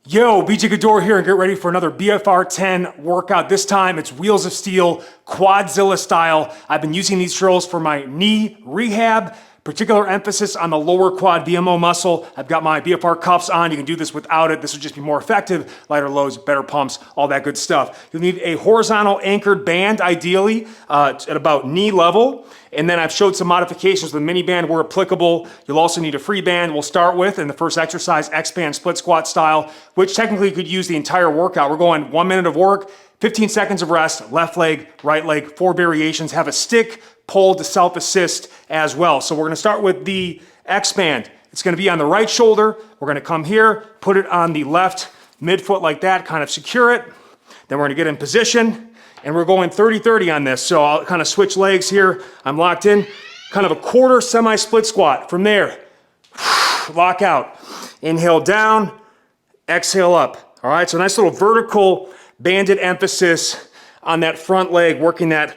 Yo, BJ Gaddour here, and get ready for another BFR 10 workout. This time it's Wheels of Steel, Quadzilla style. I've been using these drills for my knee rehab, particular emphasis on the lower quad VMO muscle. I've got my BFR cuffs on. You can do this without it. This will just be more effective. Lighter loads, better pumps, all that good stuff. You'll need a horizontal anchored band, ideally at about knee level. And then I've showed some modifications with mini band where applicable. You'll also need a free band. We'll start with, in the first exercise, X-band split squat style, which technically you could use the entire workout. We're going 1 minute of work, 15 seconds of rest, left leg, right leg, 4 variations. Have a stick pull to self-assist as well. So we're gonna start with the X-band. It's gonna be on the right shoulder. We're gonna come here, put it on the left midfoot like that, kind of secure it. Then we're gonna get in position. And we're going 30-30 on this. So I'll kind of switch legs here. I'm locked in, kind of a quarter semi-split squat. From there, lock out. Inhale down, exhale up. All right, so nice little vertical banded emphasis on that front leg, working that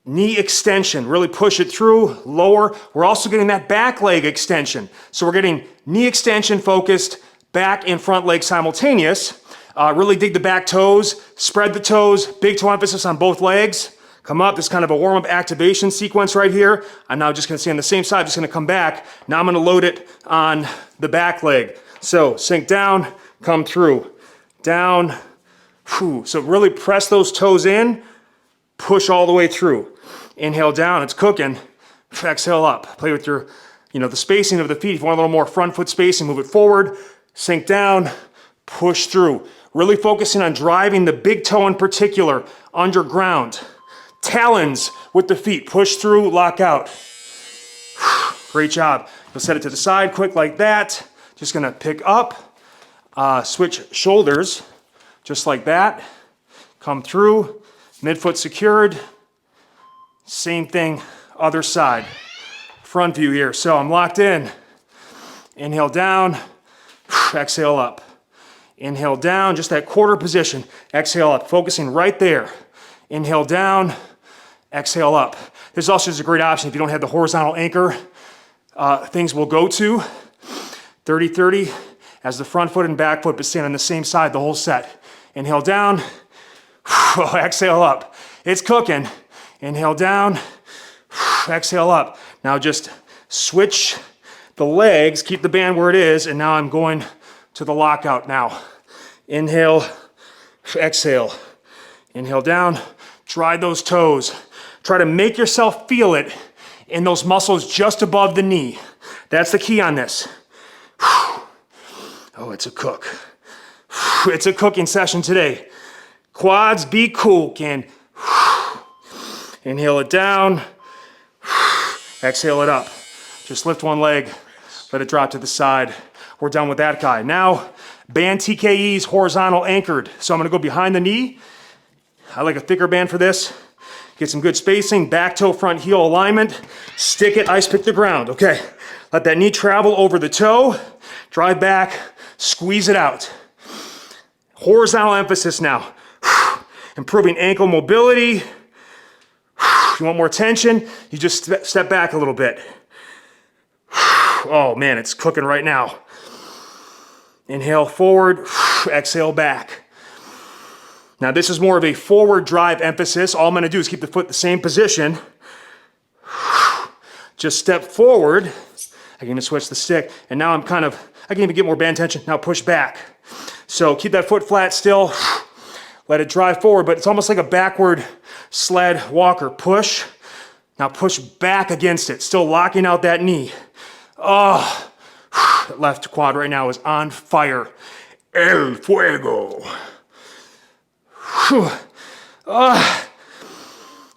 knee extension. Really push it through, lower. We're also getting that back leg extension. So we're getting knee extension focused, back and front leg simultaneous. Really dig the back toes, spread the toes, big toe emphasis on both legs. Come up, this kind of a warm-up activation sequence right here. I'm now just gonna stay on the same side, just gonna come back. Now I'm gonna load it on the back leg. So sink down, come through, down, whew. So really press those toes in, push all the way through. Inhale down, it's cooking. Exhale up, play with your, the spacing of the feet. If you want a little more front foot spacing, move it forward, sink down, push through. Really focusing on driving the big toe in particular underground. Talons with the feet, push through, lock out. Great job. You'll set it to the side quick like that. Just gonna pick up, switch shoulders, just like that. Come through, midfoot secured. Same thing, other side. Front view here. So I'm locked in. Inhale down, exhale up. Inhale down, just that quarter position. Exhale up, focusing right there. Inhale down, exhale up. This also is a great option if you don't have the horizontal anchor. Things will go to 30-30 as the front foot and back foot, but stand on the same side the whole set. Inhale down, exhale up. It's cooking. Inhale down, exhale up. Now just switch the legs, keep the band where it is, and now I'm going to the lockout now. Inhale, exhale. Inhale down, drive those toes. Try to make yourself feel it in those muscles just above the knee. That's the key on this. Oh, it's a cook. It's a cooking session today. Quads be cooking. Inhale it down, exhale it up. Just lift one leg, let it drop to the side. We're done with that guy. Now, band TKEs, horizontal anchored. So I'm gonna go behind the knee. I like a thicker band for this. Get some good spacing, back toe, front heel alignment. Stick it, ice pick the ground. Okay, let that knee travel over the toe. Drive back, squeeze it out. Horizontal emphasis now. Improving ankle mobility. If you want more tension, you just step back a little bit. Oh man, it's cooking right now. Inhale forward, exhale back. Now this is more of a forward drive emphasis. All I'm gonna do is keep the foot in the same position. Just step forward. I can even switch the stick. And now I can even get more band tension. Now push back. So keep that foot flat still. Let it drive forward, but it's almost like a backward sled walker. Push. Now push back against it. Still locking out that knee. Oh. That left quad right now is on fire. El fuego.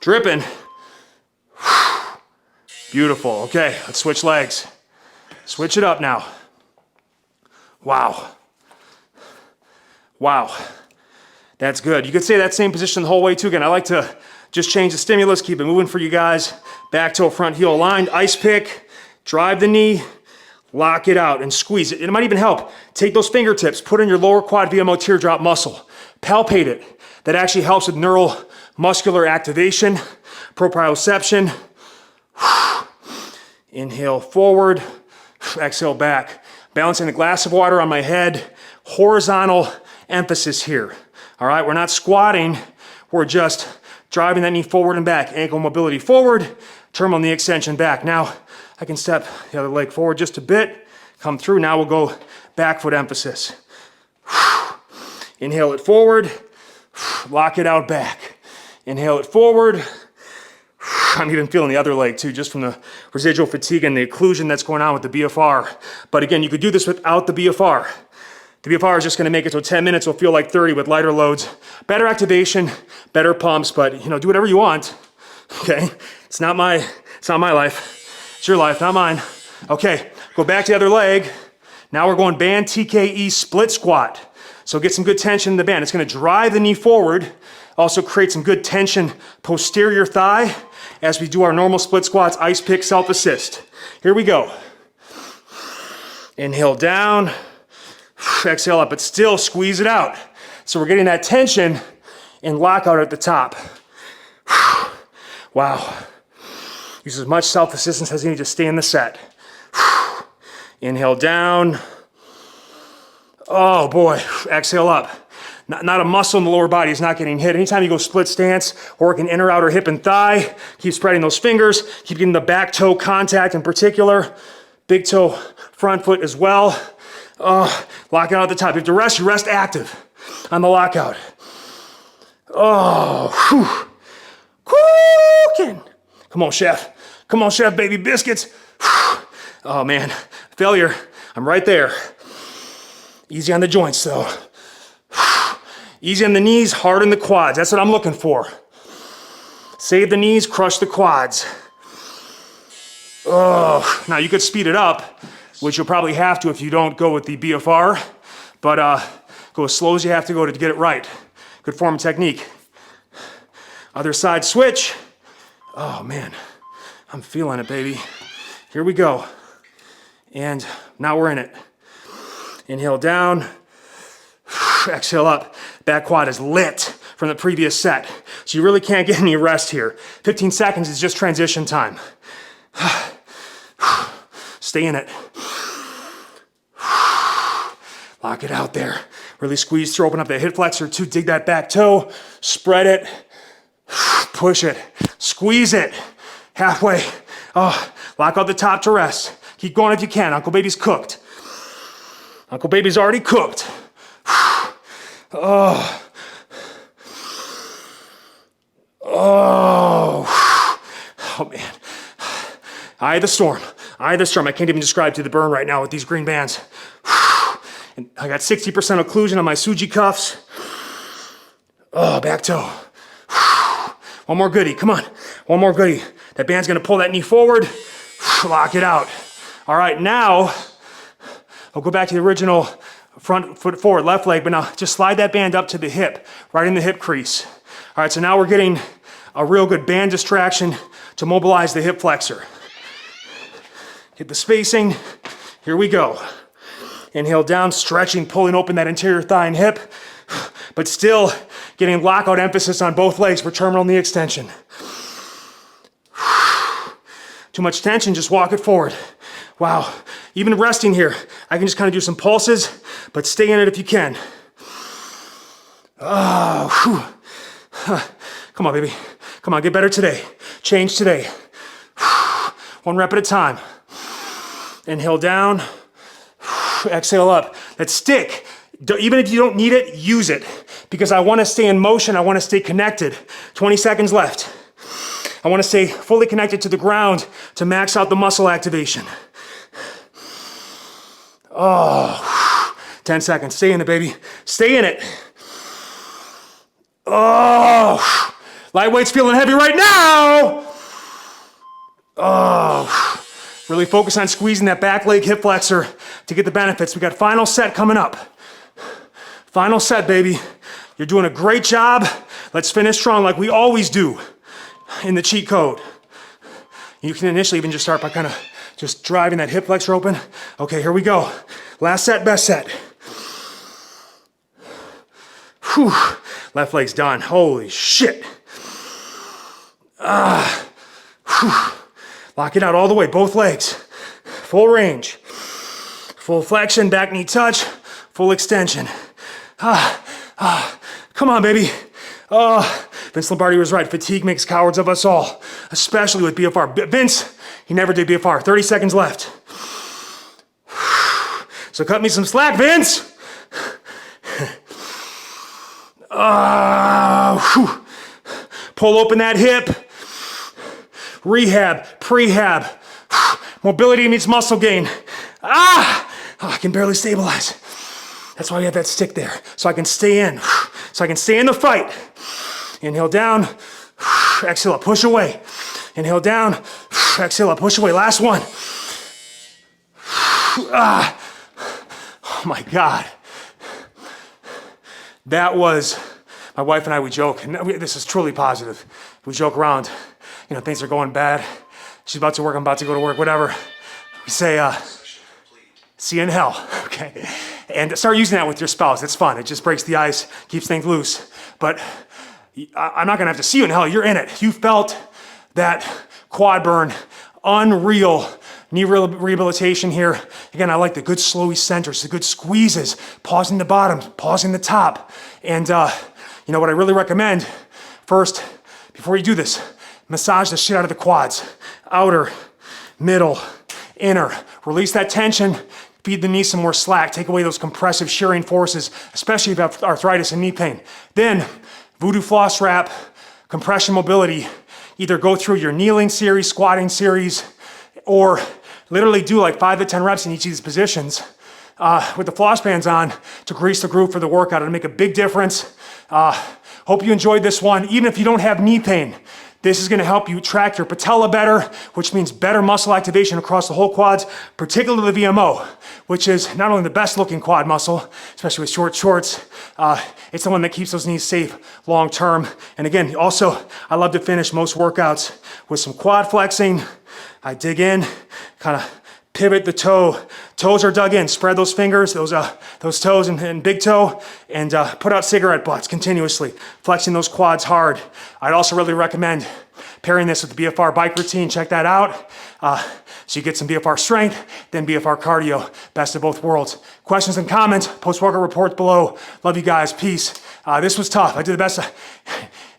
Dripping. Beautiful. Okay, let's switch legs. Switch it up now. Wow. Wow. That's good. You could stay that same position the whole way too. Again, I like to just change the stimulus, keep it moving for you guys. Back toe, front heel aligned, ice pick, drive the knee, lock it out and squeeze it. It might even help. Take those fingertips, put in your lower quad VMO teardrop muscle. Palpate it. That actually helps with neuromuscular activation, proprioception. Inhale forward, exhale back. Balancing the glass of water on my head, horizontal emphasis here. All right, we're not squatting, we're just driving that knee forward and back. Ankle mobility forward, terminal knee extension back. Now, I can step the other leg forward just a bit, come through. Now we'll go back foot emphasis. Inhale it forward, lock it out back. Inhale it forward. I'm even feeling the other leg too, just from the residual fatigue and the occlusion that's going on with the BFR. But again, you could do this without the BFR. The BFR is just gonna make it so 10 minutes will feel like 30 with lighter loads. Better activation, better pumps, but do whatever you want, okay? It's not my life. It's your life, not mine. Okay, go back to the other leg. Now we're going band TKE split squat. So get some good tension in the band. It's gonna drive the knee forward, also create some good tension posterior thigh as we do our normal split squats, ice pick, self-assist. Here we go. Inhale down, exhale up, but still squeeze it out. So we're getting that tension and lockout at the top. Wow. Use as much self-assistance as you need to stay in the set. Inhale down. Oh boy, exhale up. Not a muscle in the lower body is not getting hit. Anytime you go split stance, working inner, outer hip and thigh, keep spreading those fingers, keep getting the back toe contact in particular, big toe, front foot as well. Lock out at the top. If you have to rest, you rest active on the lockout. Oh, whew. Cooking. Come on, chef. Come on, chef, baby biscuits. Oh man, failure. I'm right there. Easy on the joints though. Easy on the knees, hard on the quads. That's what I'm looking for. Save the knees, crush the quads. Oh, now you could speed it up, which you'll probably have to if you don't go with the BFR, but go as slow as you have to go to get it right. Good form and technique. Other side switch. Oh man, I'm feeling it, baby. Here we go. And now we're in it. Inhale down, exhale up. Back quad is lit from the previous set. So you really can't get any rest here. 15 seconds is just transition time. Stay in it. Lock it out there. Really squeeze through, open up that hip flexor too, dig that back toe, spread it, push it, squeeze it, halfway. Oh, lock out the top to rest. Keep going if you can. Uncle Baby's cooked. Uncle Baby's already cooked. Oh. Oh. Oh man. Eye of the storm. Eye of the storm. I can't even describe to the burn right now with these green bands. And I got 60% occlusion on my SUJI cuffs. Oh, back toe. One more goodie. Come on. One more goodie. That band's gonna pull that knee forward. Lock it out. All right, now I'll go back to the original front foot forward, left leg, but now just slide that band up to the hip, right in the hip crease. All right, so now we're getting a real good band distraction to mobilize the hip flexor. Get the spacing. Here we go. Inhale down, stretching, pulling open that interior thigh and hip, but still getting lockout emphasis on both legs for terminal knee extension. Too much tension, just walk it forward. Wow, even resting here, I can just kind of do some pulses, but stay in it if you can. Oh, whew. Come on, baby. Come on, get better today. Change today. One rep at a time. Inhale down, exhale up. That stick, even if you don't need it, use it. Because I want to stay in motion, I want to stay connected. 20 seconds left. I want to stay fully connected to the ground to max out the muscle activation. Oh, 10 seconds. Stay in it, baby. Stay in it. Oh, lightweight's feeling heavy right now. Oh, really focus on squeezing that back leg hip flexor to get the benefits. We got final set coming up. Final set, baby. You're doing a great job. Let's finish strong like we always do in the cheat code. You can initially even just start by kind of just driving that hip flexor open. Okay, here we go. Last set, best set. Whew. Left leg's done. Holy shit. Whew. Lock it out all the way, both legs. Full range. Full flexion, back knee touch, full extension. Come on, baby. Vince Lombardi was right. Fatigue makes cowards of us all, especially with BFR. Vince, he never did BFR. 30 seconds left. So cut me some slack, Vince. Pull open that hip. Rehab, prehab. Mobility meets muscle gain. I can barely stabilize. That's why we have that stick there, so I can stay in. So I can stay in the fight. Inhale down, exhale up, push away. Inhale down, exhale up, push away. Last one. Oh my God. That was, my wife and I, we joke, and this is truly positive. We joke around, you know, things are going bad. She's about to work, I'm about to go to work, whatever. We say, see you in hell, okay? And start using that with your spouse. It's fun. It just breaks the ice, keeps things loose. But I'm not gonna have to see you in hell. You're in it. You felt that quad burn, unreal knee rehabilitation here. Again, I like the good slowy centers, the good squeezes, pausing the bottom, pausing the top. And you know what I really recommend? First, before you do this, massage the shit out of the quads. Outer, middle, inner. Release that tension. Feed the knee some more slack. Take away those compressive shearing forces, especially if you have arthritis and knee pain. Then, voodoo floss wrap, compression mobility. Either go through your kneeling series, squatting series, or literally do like 5 to 10 reps in each of these positions with the floss bands on to grease the groove for the workout. It'll make a big difference. Hope you enjoyed this one. Even if you don't have knee pain, this is gonna help you track your patella better, which means better muscle activation across the whole quads, particularly the VMO, which is not only the best looking quad muscle, especially with short shorts, it's the one that keeps those knees safe long term. And again, also, I love to finish most workouts with some quad flexing. I dig in, kind of pivot the toe. Toes are dug in, spread those fingers, those toes and big toe, and put out cigarette butts continuously, flexing those quads hard. I'd also really recommend pairing this with the BFR bike routine. Check that out. So you get some BFR strength, then BFR cardio, best of both worlds. Questions and comments, post-workout reports below. Love you guys, peace. This was tough, I did the best.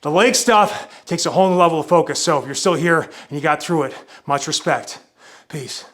The leg stuff takes a whole new level of focus, so if you're still here and you got through it, much respect. Peace.